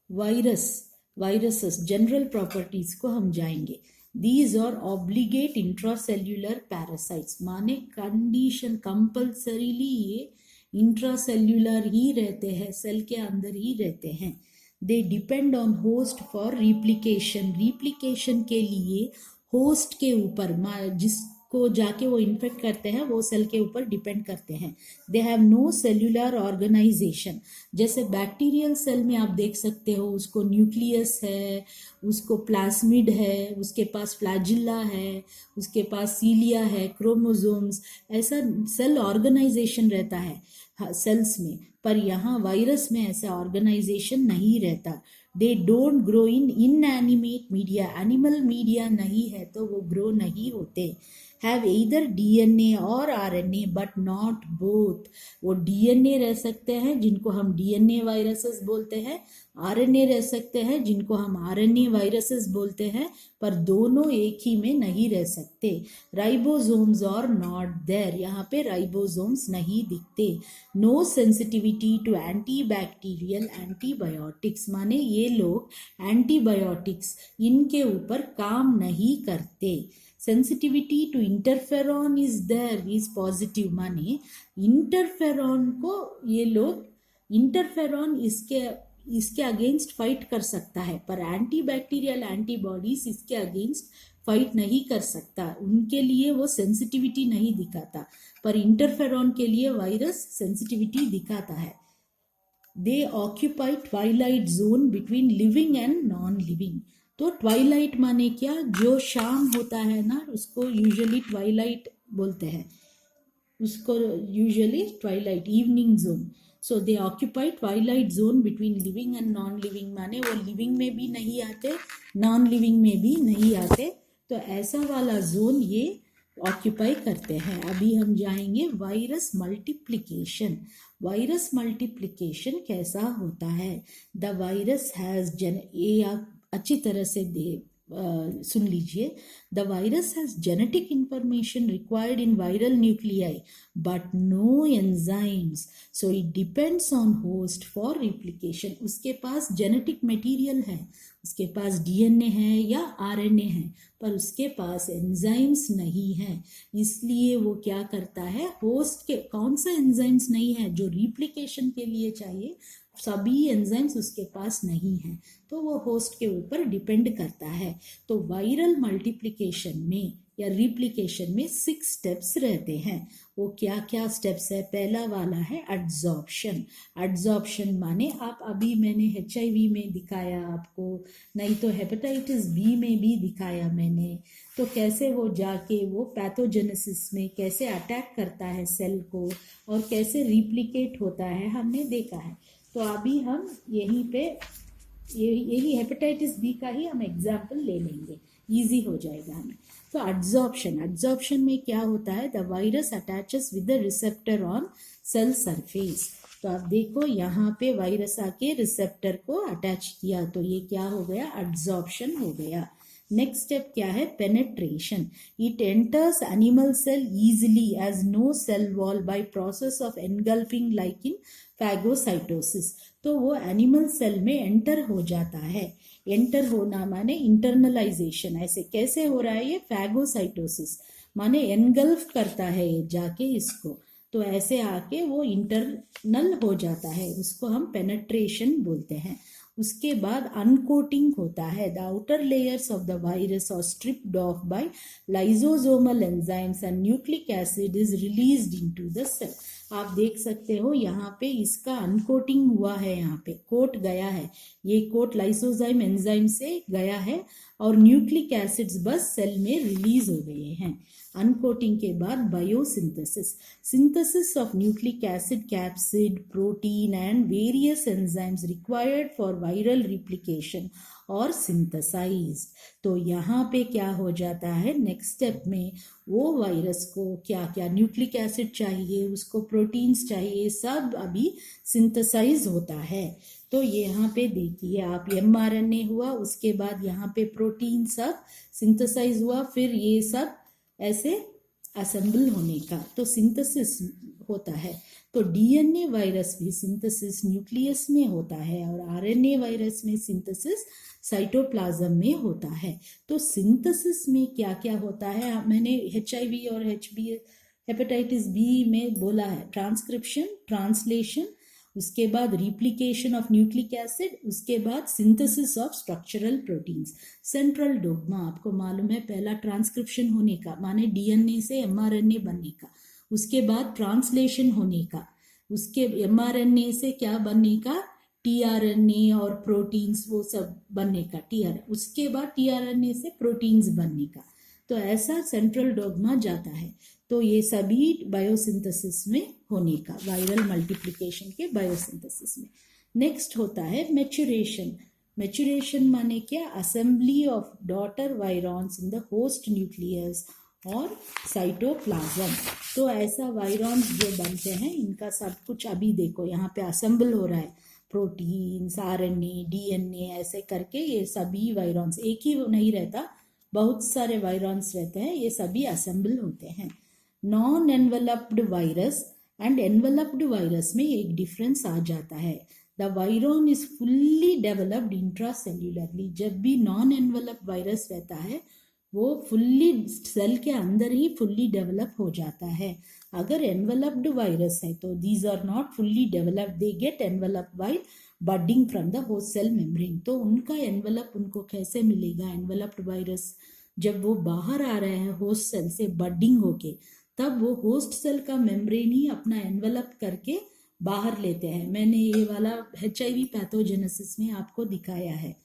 Viruses general properties को हम जाएंगे। These are obligate intracellular parasites, माने कंडीशन कंपल्सरीली ये इंट्रासेल्यूलर ही रहते हैं, सेल के अंदर ही रहते हैं। They depend on host for replication के लिए होस्ट के ऊपर, जिसको जाके वो इन्फेक्ट करते हैं वो सेल के ऊपर डिपेंड करते हैं। They have no cellular organisation. जैसे बैक्टीरियल सेल में आप देख सकते हो, उसको न्यूक्लियस है, उसको प्लाज्मिड है, उसके पास फ्लैजिला है, उसके पास सीलिया है, क्रोमोसोम्स, ऐसा सेल ऑर्गेनाइजेशन रहता है सेल्स में। पर यहाँ वायरस में ऐसा ऑर्गेनाइजेशन नहीं रहता। They don't grow in inanimate media, animal media नहीं है तो वो ग्रो नहीं होते। हैव ईदर डीएनए और आरएनए बट नॉट बोथ। वो डीएनए रह सकते हैं जिनको हम डीएनए वायरसेस बोलते हैं, आरएनए रह सकते हैं जिनको हम आरएनए वायरसेस बोलते हैं, पर दोनों एक ही में नहीं रह सकते। राइबोसोम्स और नॉट देयर, यहाँ पे राइबोसोम्स नहीं दिखते। No sensitivity to antibacterial antibiotics, माने ये लोग एंटीबायोटिक्स इनके ऊपर काम नहीं करते। Sensitivity to interferon is there, is positive, माने इंटरफेरॉन को ये लोग, इंटरफेरॉन इसके अगेंस्ट फाइट कर सकता है, पर एंटीबैक्टीरियल एंटीबॉडीज इसके अगेंस्ट फाइट नहीं कर सकता, उनके लिए वो सेंसिटिविटी नहीं दिखाता, पर इंटरफेरॉन के लिए वायरस सेंसिटिविटी दिखाता है। दे occupy Twilight zone between living and non living. तो ट्वाइलाइट माने क्या, जो शाम होता है ना उसको यूजुअली ट्वाइलाइट बोलते हैं, उसको usually Twilight evening zone. So they occupy Twilight zone between living and non living, माने वो लिविंग में भी नहीं आते, नॉन लिविंग में भी नहीं आते, तो ऐसा वाला जोन ये ऑक्यूपाई करते हैं। अभी हम जाएंगे वायरस मल्टीप्लिकेशन। वायरस मल्टीप्लिकेशन कैसा होता है? द वायरस हैज ये आप अच्छी तरह से सुन लीजिए। The virus has genetic information required in viral nuclei but no enzymes, so it depends on host for replication. उसके पास जेनेटिक मटेरियल है, उसके पास डीएनए है या आरएनए है, पर उसके पास एंजाइम्स नहीं है, इसलिए वो क्या करता है, होस्ट के कौन सा एंजाइम्स नहीं है जो रिप्लिकेशन के लिए चाहिए, सभी एंजाइम्स उसके पास नहीं है, तो वो होस्ट के ऊपर डिपेंड करता है। तो वायरल मल्टीप्लिकेशन में या रिप्लिकेशन में 6 स्टेप्स रहते हैं। वो क्या क्या स्टेप्स है? पहला वाला है एड्सॉर्प्शन। एड्सॉर्प्शन माने आप अभी मैंने HIV में दिखाया आपको, नहीं तो हेपेटाइटिस बी में भी दिखाया मैंने, तो कैसे वो जाके वो पैथोजेनेसिस में कैसे अटैक करता है सेल को और कैसे रिप्लिकेट होता है हमने देखा है। तो अभी हम यहीं पे यही हेपेटाइटिस बी का ही हम एग्जाम्पल ले लेंगे, इजी हो जाएगा हमें। तो एड्सॉर्प्शन में क्या होता है? The virus attaches with the receptor on sale surface. तो आप देखो यहाँ पे वायरस आके रिसेप्टर को अटैच किया, तो ये क्या हो गया? एड्सॉर्प्शन हो गया। नेक्स्ट स्टेप क्या है? Penetration. It enters animal cell easily as no cell wall by process of engulfing like in phagocytosis. तो वो एनिमल सेल में एंटर हो जाता है। एंटर होना माने इंटरनलाइजेशन। ऐसे कैसे हो रहा है? ये फैगोसाइटोसिस माने एनगल्फ करता है ये जाके इसको, तो ऐसे आके वो इंटरनल हो जाता है, उसको हम पेनेट्रेशन बोलते हैं। उसके बाद अनकोटिंग होता है। The outer layers of the virus are stripped off by lysosomal enzymes and nucleic acid is released into the cell. आप देख सकते हो यहाँ पे इसका अनकोटिंग हुआ है, यहाँ पे कोट गया है, ये कोट लाइसोजाइम एंजाइम से गया है और न्यूक्लिक एसिड्स बस सेल में रिलीज हो गए हैं। अनकोटिंग के बाद biosynthesis, synthesis of nucleic acid, capsid, protein and various enzymes required for viral replication और सिंथेसाइज्ड। तो यहाँ पे क्या हो जाता है? नेक्स्ट स्टेप में वो वायरस को क्या क्या न्यूक्लिक एसिड चाहिए, उसको प्रोटीन्स चाहिए, सब अभी सिंथेसाइज होता है। तो यहाँ पे देखिए आप, mRNA हुआ, उसके बाद यहाँ पे प्रोटीन सब सिंथेसाइज हुआ, फिर ये सब ऐसे असेंबल होने का, तो सिंथेसिस होता है। तो डीएनए वायरस भी सिंथेसिस न्यूक्लियस में होता है और आरएनए वायरस में सिंथेसिस साइटोप्लाज्म में होता है। तो सिंथेसिस में क्या क्या होता है, मैंने HIV और हेपेटाइटिस बी में बोला है, ट्रांसक्रिप्शन, ट्रांसलेशन, उसके बाद रिप्लिकेशन ऑफ न्यूक्लिक एसिड, उसके बाद synthesis of structural proteins. Central dogma आपको मालूम है, पहला ट्रांसक्रिप्शन होने का, माने डीएनए से एमआरएनए बनने का, उसके बाद ट्रांसलेशन होने का, उसके एमआरएनए से क्या बनने का, टीआरएनए और प्रोटीन्स वो सब बनने का, उसके बाद टीआरएनए से प्रोटीन्स बनने का। तो ऐसा सेंट्रल डोग्मा जाता है। तो ये सभी बायोसिंथेसिस में होने का, वायरल मल्टीप्लिकेशन के बायोसिंथेसिस में। नेक्स्ट होता है मैच्योरेशन। मैच्योरेशन माने क्या, assembly of daughter virions in the host nucleus और साइटोप्लाज्म। तो ऐसा वायरॉन्स जो बनते हैं, इनका सब कुछ अभी देखो यहाँ पे असेंबल हो रहा है, प्रोटीन्स, आरएनए, डीएनए, ऐसे करके ये सभी वायरॉन्स, एक ही नहीं रहता, बहुत सारे वायरॉन्स रहते हैं, ये सभी असेंबल होते हैं। Non enveloped virus and enveloped virus में एक डिफरेंस आ जाता है। The virion is fully developed intracellularly. जब भी नॉन एनवेलप्ड वायरस रहता है वो फुल्ली सेल के अंदर ही फुल्ली डेवलप हो जाता है। अगर एनवेलप्ड वायरस है तो these are not fully developed, they get enveloped by budding from the host cell membrane. तो उनका एनवेलप उनको कैसे मिलेगा, एनवेलप्ड वायरस जब वो बाहर आ रहे हैं होस्ट सेल से बडिंग होके, तब वो होस्ट सेल का मेम्ब्रेन ही अपना एनवेलप करके बाहर लेते हैं। मैंने ये वाला HIV पैथोजेनेसिस में आपको दिखाया है।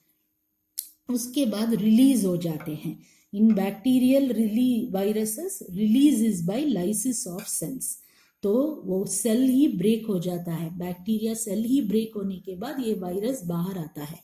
उसके बाद रिलीज हो जाते हैं। In bacterial viruses release is by lysis of cells. तो वो सेल ही ब्रेक हो जाता है, बैक्टीरिया सेल ही ब्रेक होने के बाद ये वायरस बाहर आता है।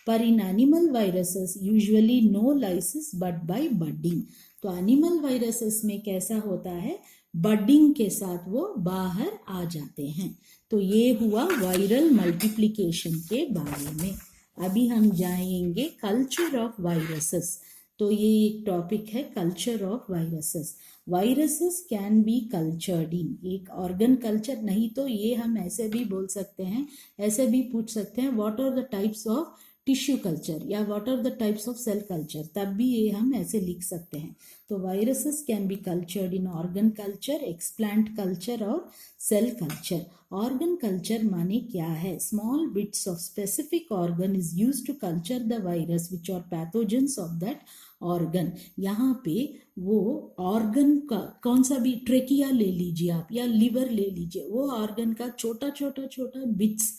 पर in animal viruses usually no lysis but by budding. तो एनिमल वायरसेस में कैसा होता है, बडिंग के साथ वो बाहर आ जाते हैं। तो ये हुआ वायरल मल्टीप्लिकेशन के बारे में। अभी हम जाएंगे कल्चर ऑफ वायरसेस। तो ये एक टॉपिक है, culture of viruses. Viruses can be cultured इन, एक ऑर्गन कल्चर, नहीं तो ये हम ऐसे भी बोल सकते हैं, ऐसे भी पूछ सकते हैं, what are the types of tissue culture या what are the types of cell culture, तब भी ये हम ऐसे लिख सकते हैं। तो viruses can be cultured in organ culture, explant culture और सेल कल्चर। ऑर्गन कल्चर माने क्या है, small bits of specific organ is used to culture the virus which are pathogens of that organ. यहाँ पे वो ऑर्गन का कौन सा भी, ट्रेकिया ले लीजिए आप या लिवर ले लीजिए, वो ऑर्गन का छोटा छोटा छोटा बिट्स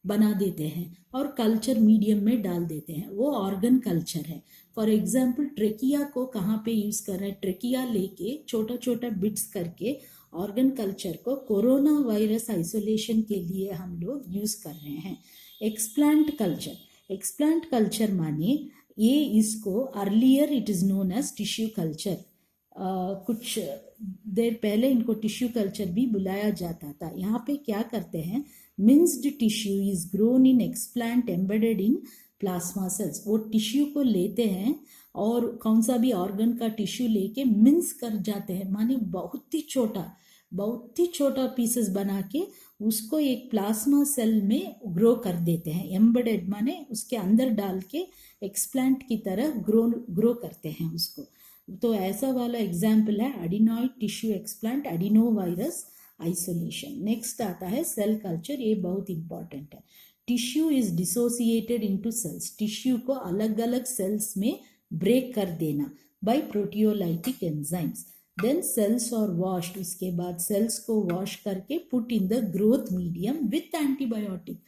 बना देते हैं और कल्चर मीडियम में डाल देते हैं, वो ऑर्गन कल्चर है। फॉर एग्जाम्पल ट्रेकिया को कहाँ पे यूज कर रहे हैं, ट्रेकिया लेके छोटा छोटा बिट्स करके ऑर्गन कल्चर को कोरोना वायरस आइसोलेशन के लिए हम लोग यूज कर रहे हैं। एक्सप्लांट कल्चर, एक्सप्लांट कल्चर माने ये, इसको earlier it is known as tissue culture. कुछ देर पहले इनको टिश्यू कल्चर भी बुलाया जाता था। यहाँ पे क्या करते हैं, minced tissue is grown in explant embedded in plasma cells. वो टिश्यू को लेते हैं और कौन सा भी ऑर्गन का टिश्यू लेके मिन्स कर जाते हैं, माने बहुत ही छोटा पीसेस बना के उसको एक प्लाज्मा सेल में ग्रो कर देते हैं। एम्बेडेड माने उसके अंदर डाल के एक्सप्लांट की तरह ग्रो करते हैं उसको। तो ऐसा वाला एग्जाम्पल है adenoid tissue explant, adeno virus isolation. Next आता है सेल कल्चर, ये बहुत इंपॉर्टेंट है। Tissue is dissociated into cells, tissue को अलग अलग सेल्स में ब्रेक कर देना by proteolytic enzymes. Then cells are washed, उसके बाद सेल्स को वॉश करके put in the growth medium with antibiotic.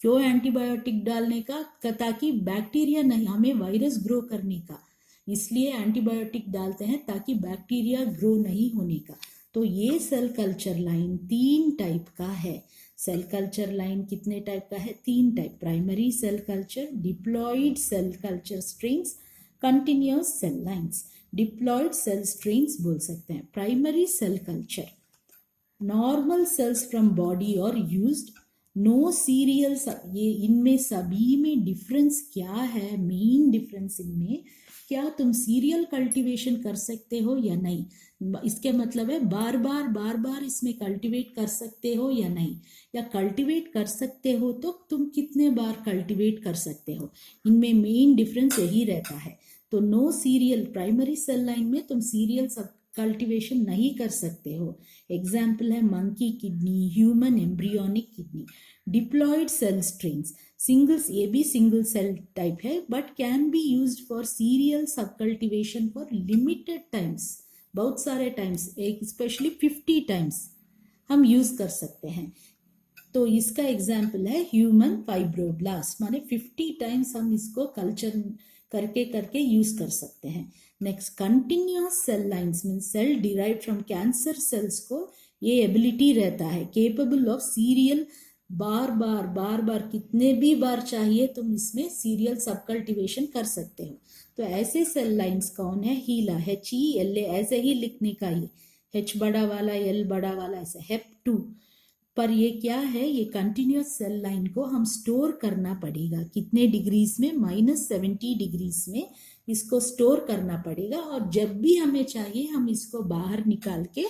क्यों एंटीबायोटिक डालने का, ताकि बैक्टीरिया नहीं, हमें वायरस ग्रो करने का, इसलिए एंटीबायोटिक डालते हैं ताकि बैक्टीरिया ग्रो नहीं होने का। तो ये सेल कल्चर लाइन 3 टाइप का है। सेल कल्चर लाइन कितने टाइप का है, 3 type. Primary cell culture, diploid cell culture strains, continuous cell lines. Diploid cell strains बोल सकते हैं। Primary cell culture, normal cells from body और यूज्ड, नो सीरियल। ये इनमें सभी में डिफरेंस क्या है, मेन डिफरेंस इनमें, क्या तुम सीरियल कल्टीवेशन कर सकते हो या नहीं, इसके मतलब है बार बार इसमें कल्टीवेट कर सकते हो या नहीं, या कल्टीवेट कर सकते हो तो तुम कितने बार कल्टीवेट कर सकते हो, इनमें मेन डिफरेंस यही रहता है। तो no serial, primary cell line में तुम सीरियल सब कल्टीवेशन नहीं कर सकते हो। एग्जाम्पल है monkey kidney, human embryonic kidney. Diploid cell strings, singles, ये भी सिंगल सेल टाइप है but can be used for serial sub cultivation for limited times, बहुत सारे टाइम्स, एक स्पेशली 50 टाइम्स हम यूज कर सकते हैं। तो इसका एग्जाम्पल है ह्यूमन फाइब्रोब्लास्ट, माने 50 टाइम्स हम इसको कल्चर करके करके यूज कर सकते हैं। Next, continuous cell lines mean cell derive from cancer cells को ये एबिलिटी रहता है केपेबल ऑफ सीरियल, बार बार कितने भी बार चाहिए तुम इसमें सीरियल सब कल्टीवेशन कर सकते हो। तो ऐसे सेल लाइंस कौन है, हीला, HELA, ऐसे ही लिखने का, ये H बड़ा वाला L बड़ा वाला ऐसे, HEP2। पर ये क्या है, ये कंटिन्यूअस सेल लाइन को हम स्टोर करना पड़ेगा, कितने डिग्रीज में, -70 डिग्रीज में इसको स्टोर करना पड़ेगा, और जब भी हमें चाहिए हम इसको बाहर निकाल के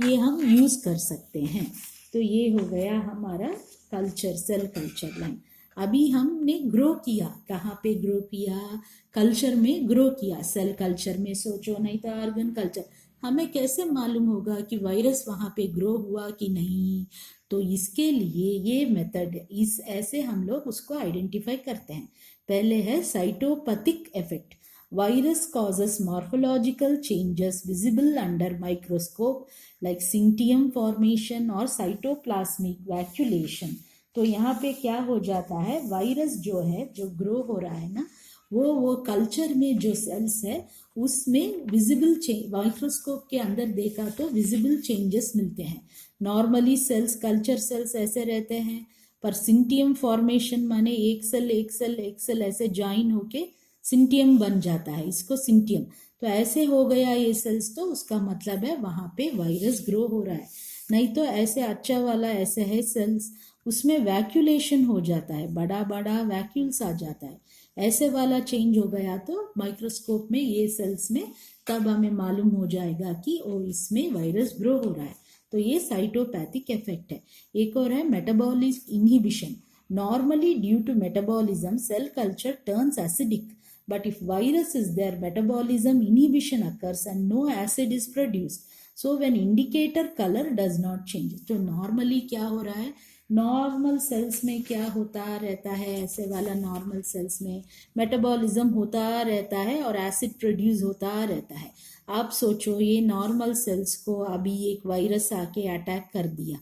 ये हम यूज कर सकते हैं। तो ये हो गया हमारा कल्चर, सेल कल्चर लाइन। अभी हमने ग्रो किया, कहाँ पे ग्रो किया, कल्चर में ग्रो किया, सेल कल्चर में सोचो, नहीं तो ऑर्गन कल्चर। हमें कैसे मालूम होगा कि वायरस वहाँ पे ग्रो हुआ कि नहीं, तो इसके लिए ये मेथड, इस ऐसे हम लोग उसको आइडेंटिफाई करते हैं। पहले है cytopathic effect, virus causes morphological changes visible under microscope like syntium formation or cytoplasmic vacuolation। तो यहाँ पे क्या हो जाता है, वायरस जो है, जो ग्रो हो रहा है ना, वो कल्चर में जो सेल्स है उसमें विजिबल चेंज, माइक्रोस्कोप के अंदर देखा तो विजिबल चेंजेस मिलते हैं। नॉर्मली सेल्स, कल्चर सेल्स ऐसे रहते हैं, पर सिंटियम फॉर्मेशन माने एक सेल ऐसे ज्वाइन होके सिंटियम बन जाता है, इसको सिंटियम। तो ऐसे हो गया ये सेल्स, तो उसका मतलब है वहां पे वायरस ग्रो हो रहा है। नहीं तो ऐसे अच्छा वाला ऐसे है सेल्स, उसमें वैक्यूलेशन हो जाता है, बड़ा बड़ा वैक्यूल्स आ जाता है, ऐसे वाला चेंज हो गया तो माइक्रोस्कोप में ये सेल्स में तब हमें मालूम हो जाएगा कि ओ इसमें वायरस ग्रो हो रहा है। तो ये साइटोपैथिक इफेक्ट है। एक और है metabolic inhibition, normally due to metabolism cell culture turns acidic, but if virus is there, metabolism inhibition occurs and no acid is produced, so when indicator color does not change। तो normally क्या हो रहा है, normal sales में क्या होता रहता है, ऐसे वाला नॉर्मल सेल्स में मेटाबॉलिज्म होता रहता है और एसिड प्रोड्यूस होता रहता है। आप सोचो ये नॉर्मल सेल्स को अभी एक वायरस आके अटैक कर दिया,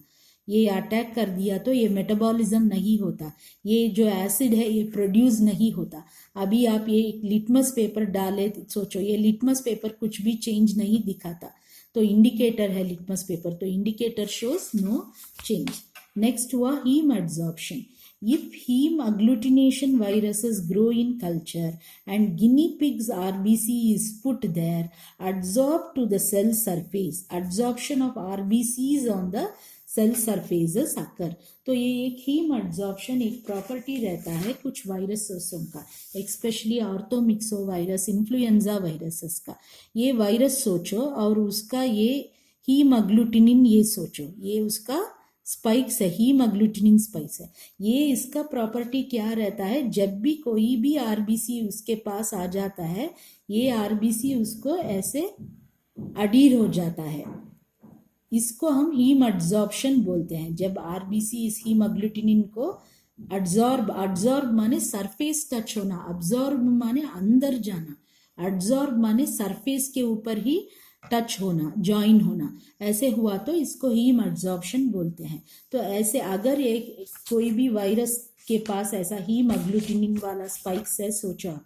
ये अटैक कर दिया तो ये मेटाबॉलिज्म नहीं होता, ये जो एसिड है ये प्रोड्यूस नहीं होता। अभी आप ये एक लिटमस पेपर डाले, सोचो ये लिटमस पेपर कुछ भी चेंज नहीं दिखाता, तो इंडिकेटर है लिटमस पेपर, तो indicator shows no change. Next हुआ heme absorption, if heme agglutination viruses grow in culture and guinea pigs RBC is put there, adsorbed to the cell surface, absorption of RBCs on the cell surfaces आकर। तो ये एक haem absorption एक property रहता है कुछ वायरसों का, specially orthomyxo virus, influenza viruses का। ये वायरस सोचो और उसका ये हीम अग्लूटिनिन, ये सोचो ये उसका स्पाइक्स है, हीम अग्लूटिनिन स्पाइक्स है। ये इसका प्रॉपर्टी क्या रहता है, जब भी कोई भी आरबीसी उसके पास आ जाता है, ये आरबीसी उसको ऐसे अडीर हो जाता है, इसको हम हीम एब्जॉर्प्शन बोलते हैं। जब आरबीसी इस हीम अग्लूटिनिन को एब्जॉर्ब माने सरफेस टच होना, अब्जॉर्ब माने अंदर जाना, एब्जॉर्ब माने सरफेस के ऊपर ही टच होना, ज्वाइन होना, ऐसे हुआ तो इसको हीम एब्जॉर्प्शन बोलते हैं। तो ऐसे अगर एक कोई भी वायरस के पास ऐसा हीम अग्लूटिनिन वाला स्पाइक्स है, सोचो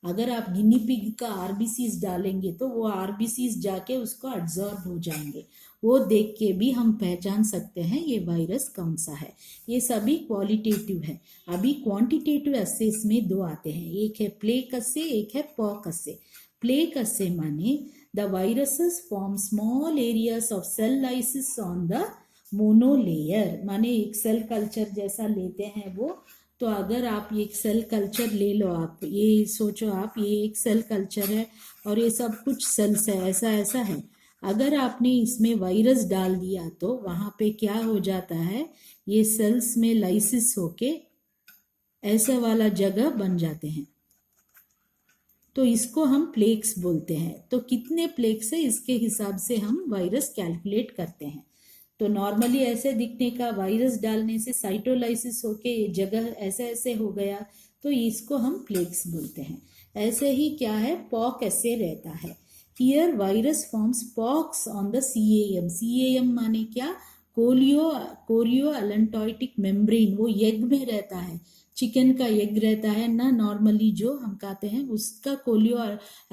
अगर आप गिनी पिग का आरबीसीज डालेंगे तो वो आरबीसीज जाके उसको एब्जॉर्ब हो जाएंगे, वो देख के भी हम पहचान सकते हैं ये वायरस कौन सा है। ये सभी क्वालिटेटिव है। अभी क्वांटिटेटिव असेस में दो आते हैं, एक है प्लेक असे, एक है पॉक असे। प्लेक असे माने the viruses form small areas of cell lysis on the monolayer, माने एक सेल कल्चर जैसा लेते हैं, वो तो अगर आप एक सेल कल्चर ले लो, आप ये सोचो, आप ये एक सेल कल्चर है और ये सब कुछ सेल्स है, ऐसा ऐसा है। अगर आपने इसमें वायरस डाल दिया तो वहाँ पे क्या हो जाता है, ये सेल्स में लाइसिस होके ऐसा वाला जगह बन जाते हैं, तो इसको हम प्लेक्स बोलते हैं। तो कितने प्लेक्स है इसके हिसाब से हम वायरस कैलकुलेट करते हैं। तो नॉर्मली ऐसे दिखने का, वायरस डालने से साइटोलाइसिस होके ये जगह ऐसे ऐसे हो गया, तो इसको हम प्लेक्स बोलते हैं। ऐसे ही क्या है, पॉक ऐसे रहता है। Here virus forms pox on the CAM. CAM माने क्या, कोरियो एलेंटोइटिक मेम्ब्रेन, वो एग में रहता है, चिकन का एग रहता है ना, नॉर्मली जो हम खाते हैं उसका कोलियो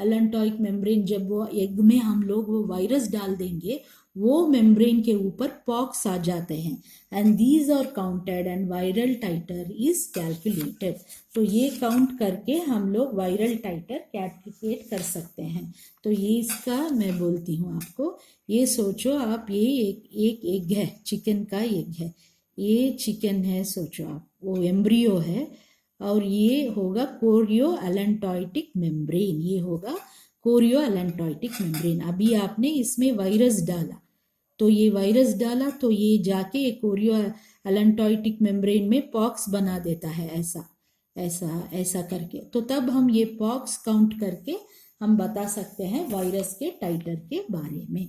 एलेंटोइक मेम्ब्रेन, जब वो एग में हम लोग वो वायरस डाल देंगे, वो मेम्ब्रेन के ऊपर पॉक्स आ जाते हैं, and these are counted and viral titre is calculated. तो ये काउंट करके हम लोग वायरल टाइटर कैलकुलेट कर सकते हैं। तो ये इसका मैं बोलती हूँ आपको, ये सोचो आप, ये एक एग है, चिकन का एग है, ये चिकन है, सोचो आप, वो एम्ब्रियो है, और ये होगा कोरियो एलेंटोइटिक मेम्ब्रेन, ये होगा कोरियो एलेंटोइटिक मेम्ब्रेन। अभी आपने इसमें वायरस डाला, तो ये वायरस डाला तो ये जाके ये कोरियो एलेंटोइटिक मेम्ब्रेन में पॉक्स बना देता है, ऐसा ऐसा ऐसा करके। तो तब हम ये पॉक्स काउंट करके हम बता सकते हैं वायरस के टाइटर के बारे में।